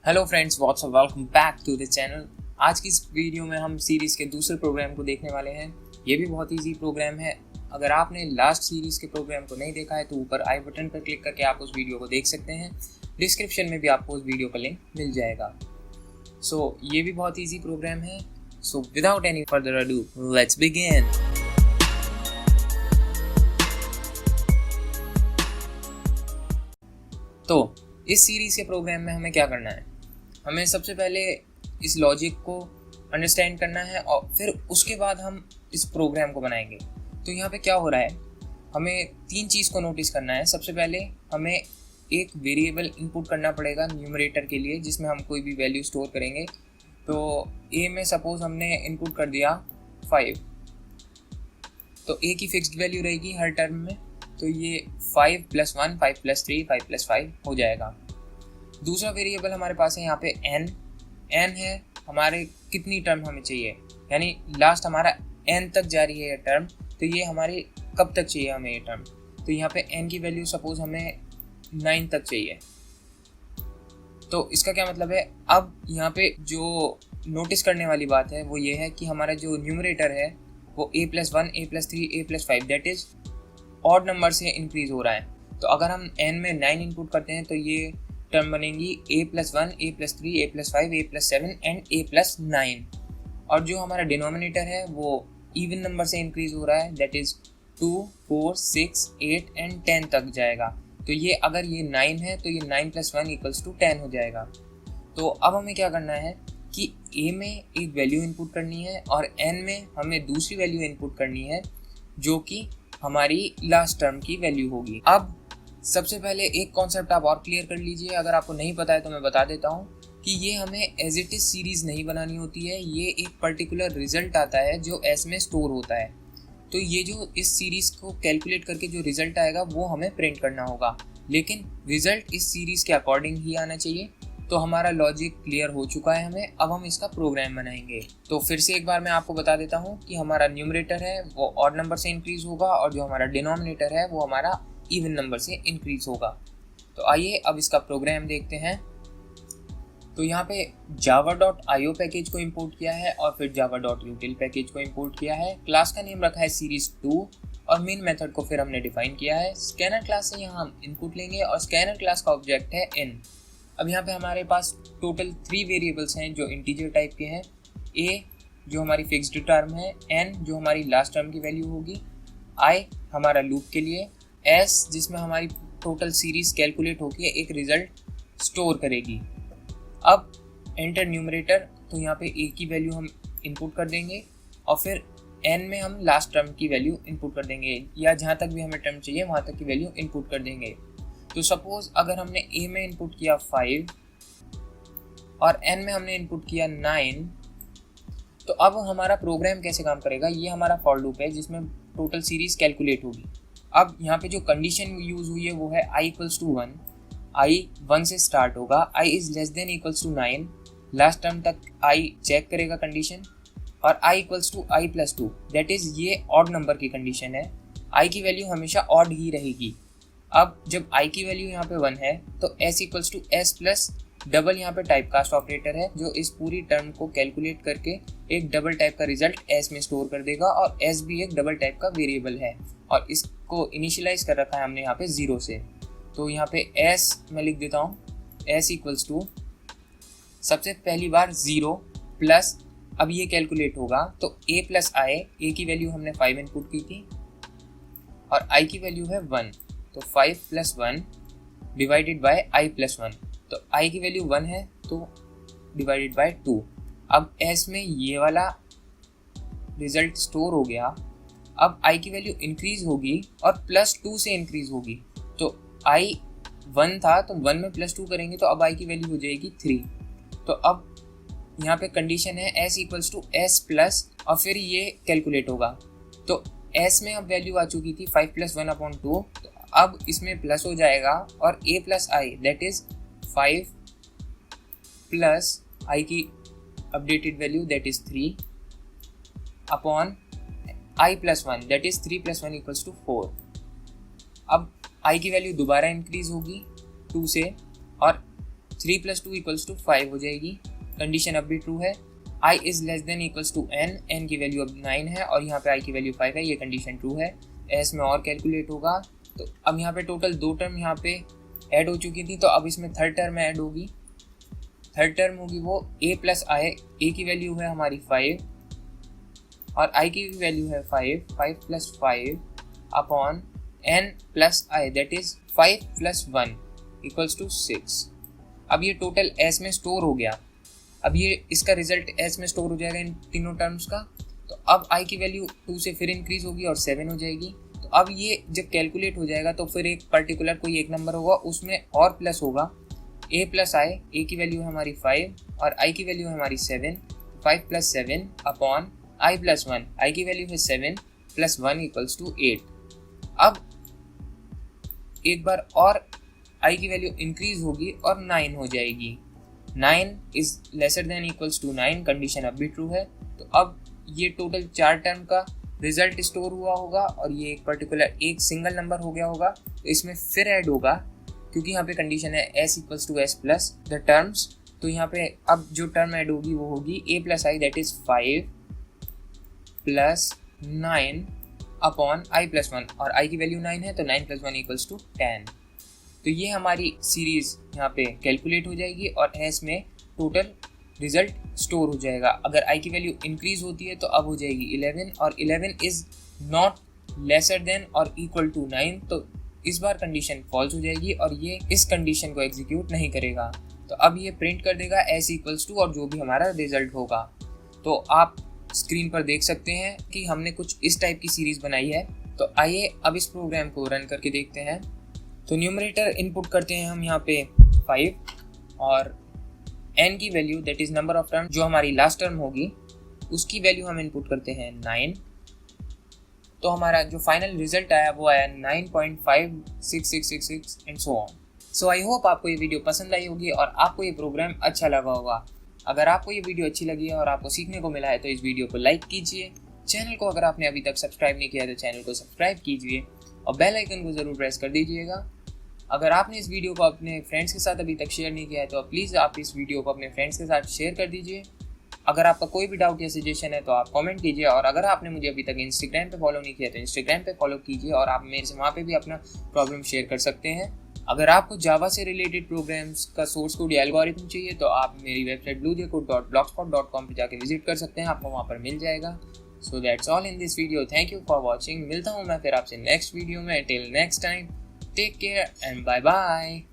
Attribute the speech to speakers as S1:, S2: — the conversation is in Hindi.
S1: Hello friends, what's up, welcome back to the channel. आज की इस वीडियो में हम सीरीज़ के दूसरे प्रोग्राम को देखने वाले हैं। ये भी बहुत इजी प्रोग्राम है। अगर आपने लास्ट सीरीज़ के प्रोग्राम को नहीं देखा है तो ऊपर आई बटन पर क्लिक करके आप उस वीडियो को देख सकते हैं। डिस्क्रिप्शन में भी आपको उस वीडियो का लिंक मिल जाएगा। ये भी बहुत ईजी प्रोग्राम है। Without any further ado, let's begin. तो इस सीरीज़ के प्रोग्राम में हमें क्या करना है? हमें सबसे पहले इस लॉजिक को अंडरस्टैंड करना है और फिर उसके बाद हम इस प्रोग्राम को बनाएंगे। तो यहाँ पे क्या हो रहा है, हमें तीन चीज़ को नोटिस करना है। सबसे पहले हमें एक वेरिएबल इनपुट करना पड़ेगा न्यूमरेटर के लिए, जिसमें हम कोई भी वैल्यू स्टोर करेंगे। तो ए में सपोज हमने इनपुट कर दिया 5, तो ए की फिक्स्ड वैल्यू रहेगी हर टर्म में। तो ये 5 + 1, 5 + 3, 5 + 5 हो जाएगा। दूसरा वेरिएबल हमारे पास है यहाँ पे n है। हमारे कितनी टर्म हमें चाहिए, यानी लास्ट हमारा n तक जा रही है ये टर्म, तो ये हमारी कब तक चाहिए हमें ये टर्म। तो यहाँ पे n की वैल्यू सपोज हमें 9 तक चाहिए। तो इसका क्या मतलब है, अब यहाँ पे जो नोटिस करने वाली बात है वो ये है कि हमारा जो न्यूमरेटर है वो a + 1, a + 3, a + 5 that is odd number से इंक्रीज हो रहा है। तो अगर हम n में 9 इनपुट करते हैं तो ये टर्म बनेगी a + 1, a + 3, a + 5, a + 7 and a + 9। और जो हमारा डिनोमिनेटर है वो इवन नंबर से इंक्रीज हो रहा है, दैट इज 2, 4, 6, 8 एंड 10 तक जाएगा। तो ये अगर ये 9 है तो ये 9 + 1 = 10 हो जाएगा। तो अब हमें क्या करना है कि a में एक वैल्यू इनपुट करनी है और n में हमें दूसरी वैल्यू इनपुट करनी है जो कि हमारी लास्ट टर्म की वैल्यू होगी। अब सबसे पहले एक कॉन्सेप्ट आप और क्लियर कर लीजिए, अगर आपको नहीं पता है तो मैं बता देता हूँ कि ये हमें एज इट इज सीरीज़ नहीं बनानी होती है। ये एक पर्टिकुलर रिजल्ट आता है जो एस में स्टोर होता है। तो ये जो इस सीरीज़ को कैलकुलेट करके जो रिजल्ट आएगा वो हमें प्रिंट करना होगा, लेकिन रिजल्ट इस सीरीज़ के अकॉर्डिंग ही आना चाहिए। तो हमारा लॉजिक क्लियर हो चुका है हमें, अब हम इसका प्रोग्राम बनाएंगे। तो फिर से एक बार मैं आपको बता देता हूँ कि हमारा न्यूमरेटर है वो ऑड नंबर से इंक्रीज होगा और जो हमारा डिनोमिनेटर है वो हमारा इवन नंबर से इंक्रीज होगा। तो आइए अब इसका प्रोग्राम देखते हैं। तो यहाँ पे java.io पैकेज को इंपोर्ट किया है और फिर java.util पैकेज को इंपोर्ट किया है। क्लास का नेम रखा है series2 और मेन मेथड को फिर हमने डिफाइन किया है। स्कैनर क्लास से यहाँ हम इनपुट लेंगे और स्कैनर क्लास का ऑब्जेक्ट है n। अब यहाँ पे हमारे पास टोटल 3 वेरिएबल्स हैं जो इंटीजर टाइप के हैं। a जो हमारी फिक्स्ड टर्म है, n जो हमारी लास्ट टर्म की वैल्यू होगी, i हमारा लूप के लिए, s जिसमें हमारी टोटल सीरीज कैलकुलेट होकर एक रिजल्ट स्टोर करेगी। अब एंटर न्यूमरेटर, तो यहाँ पे a की वैल्यू हम इनपुट कर देंगे और फिर n में हम लास्ट टर्म की वैल्यू इनपुट कर देंगे, या जहाँ तक भी हमें टर्म चाहिए वहाँ तक की वैल्यू इनपुट कर देंगे। तो सपोज अगर हमने a में इनपुट किया 5 और n में हमने इनपुट किया 9, तो अब हमारा प्रोग्राम कैसे काम करेगा, ये हमारा फॉर लूप है जिसमें टोटल सीरीज कैलकुलेट होगी। अब यहाँ पे जो कंडीशन यूज हुई है वो है i = 1, i 1 से स्टार्ट होगा, i <= 9, लास्ट टर्म तक i चेक करेगा कंडीशन, और i = i + 2 दैट इज ये ऑड नंबर की कंडीशन है। i की वैल्यू हमेशा ऑड ही रहेगी। अब जब i की वैल्यू यहाँ पे 1 है तो s = s प्लस डबल यहाँ पे टाइप कास्ट ऑपरेटर है जो इस पूरी टर्म को कैलकुलेट करके एक डबल टाइप का रिजल्ट s में स्टोर कर देगा, और s भी एक डबल टाइप का वेरिएबल है और इसको इनिशियलाइज कर रखा है हमने यहाँ पे 0 से। तो यहाँ पे s मैं लिख देता हूँ, s = सबसे पहली बार 0 प्लस, अब ये कैलकुलेट होगा तो a + i, a की वैल्यू हमने 5 इनपुट की थी और i की वैल्यू है 1, तो 5 + 1 डिवाइडेड बाय i + 1, तो i की वैल्यू 1 है तो डिवाइडेड बाय 2। अब s में ये वाला रिजल्ट स्टोर हो गया। अब i की वैल्यू इंक्रीज होगी और +2 से इंक्रीज होगी। तो i 1 था तो 1 में +2 करेंगे तो अब i की वैल्यू हो जाएगी 3। तो अब यहाँ पे कंडीशन है s = s प्लस और फिर ये कैलकुलेट होगा। तो s में अब वैल्यू आ चुकी थी 5 + 1/2, तो अब इसमें प्लस हो जाएगा और a + i that is 5 plus i की updated value that is 3 upon i + 1 that is 3 + 1 = 4। अब i की वैल्यू दोबारा इंक्रीज होगी 2 से और 3 + 2 = 5 हो जाएगी, कंडीशन अब भी ट्रू है। I is less than equals to n, n की वैल्यू अब 9 है और यहाँ पे I की वैल्यू 5 है, ये कंडीशन ट्रू है। S में और कैलकुलेट होगा, तो अब यहाँ पे टोटल 2 टर्म यहाँ पे ऐड हो चुकी थी, तो अब इसमें थर्ड टर्म ऐड होगी। थर्ड टर्म होगी वो a + i, a की वैल्यू है हमारी 5 और i की वैल्यू है 5, 5 + 5 upon n + i, that is 5 + 1 = 6। अब ये टोटल s में स्टोर हो गया। अब ये इसका रिजल्ट s में स्टोर हो जाएगा इन तीनों टर्म्स का। तो अब i की वैल्यू 2 से फिर इंक्रीज होगी और 7 हो जाएगी। तो अब ये जब कैलकुलेट हो जाएगा तो फिर एक पर्टिकुलर कोई एक नंबर होगा, उसमें और प्लस होगा a + i, a की वैल्यू है हमारी 5 और i की वैल्यू है हमारी 7, 5 + 7 अपॉन i + 1, i की वैल्यू है 7 + 1 = 8। अब एक बार और i की वैल्यू इंक्रीज होगी और 9 हो जाएगी। 9 is lesser than equals to 9, condition अब भी ट्रू है। तो अब ये टोटल 4 टर्म का रिजल्ट स्टोर हुआ होगा और ये एक पर्टिकुलर एक सिंगल नंबर हो गया होगा, तो इसमें फिर ऐड होगा, क्योंकि यहाँ पे कंडीशन है s = s plus the terms. तो यहाँ पे अब जो टर्म ऐड होगी वो होगी a + i, that is 5 + 9 upon i + 1 और i की वैल्यू 9 है, तो 9 + 1 = 10। तो ये हमारी सीरीज यहाँ पे कैलकुलेट हो जाएगी और s में टोटल रिजल्ट स्टोर हो जाएगा। अगर i की वैल्यू इंक्रीज होती है तो अब हो जाएगी 11 और 11 इज नॉट लेसर देन और इक्वल टू 9, तो इस बार कंडीशन फॉल्स हो जाएगी और ये इस कंडीशन को एग्जीक्यूट नहीं करेगा। तो अब ये प्रिंट कर देगा s = 2 और जो भी हमारा रिजल्ट होगा। तो आप स्क्रीन पर देख सकते हैं कि हमने कुछ इस टाइप की सीरीज बनाई है। तो आइए अब इस प्रोग्राम को रन करके देखते हैं। तो न्यूमरेटर इनपुट करते हैं हम यहाँ पे 5 और n की value that is number of term, जो हमारी लास्ट टर्म होगी उसकी वैल्यू हम इनपुट करते हैं 9। तो हमारा जो फाइनल रिजल्ट आया वो आया 9.56666 and so on. So I hope आपको ये वीडियो पसंद आई होगी और आपको ये प्रोग्राम अच्छा लगा होगा। अगर आपको ये वीडियो अच्छी लगी है और आपको सीखने को मिला है तो इस वीडियो को लाइक कीजिए। चैनल को अगर आपने अभी तक सब्सक्राइब नहीं किया तो चैनल को सब्सक्राइब कीजिए और बेल आइकन को ज़रूर प्रेस कर दीजिएगा। अगर आपने इस वीडियो को अपने फ्रेंड्स के साथ अभी तक शेयर नहीं किया है तो प्लीज़ आप इस वीडियो को अपने फ्रेंड्स के साथ शेयर कर दीजिए। अगर आपका कोई भी डाउट या सजेशन है तो आप कमेंट कीजिए और अगर आपने मुझे अभी तक इंस्टाग्राम पे फॉलो नहीं किया तो इंस्टाग्राम पे फॉलो कीजिए और आप मेरे से वहाँ पे भी अपना प्रॉब्लम शेयर कर सकते हैं। अगर आपको जावा से रिलेटेड प्रोग्राम्स का सोर्स कोड या एल्गोरिथम चाहिए तो आप मेरी वेबसाइट bluejcode.blogspot.com पे जाके विजिट कर सकते हैं, आपको वहाँ पर मिल जाएगा। So that's all in this video, thank you for watching. मिलता हूँ मैं फिर आपसे नेक्स्ट वीडियो में। Till next time, take care and bye bye.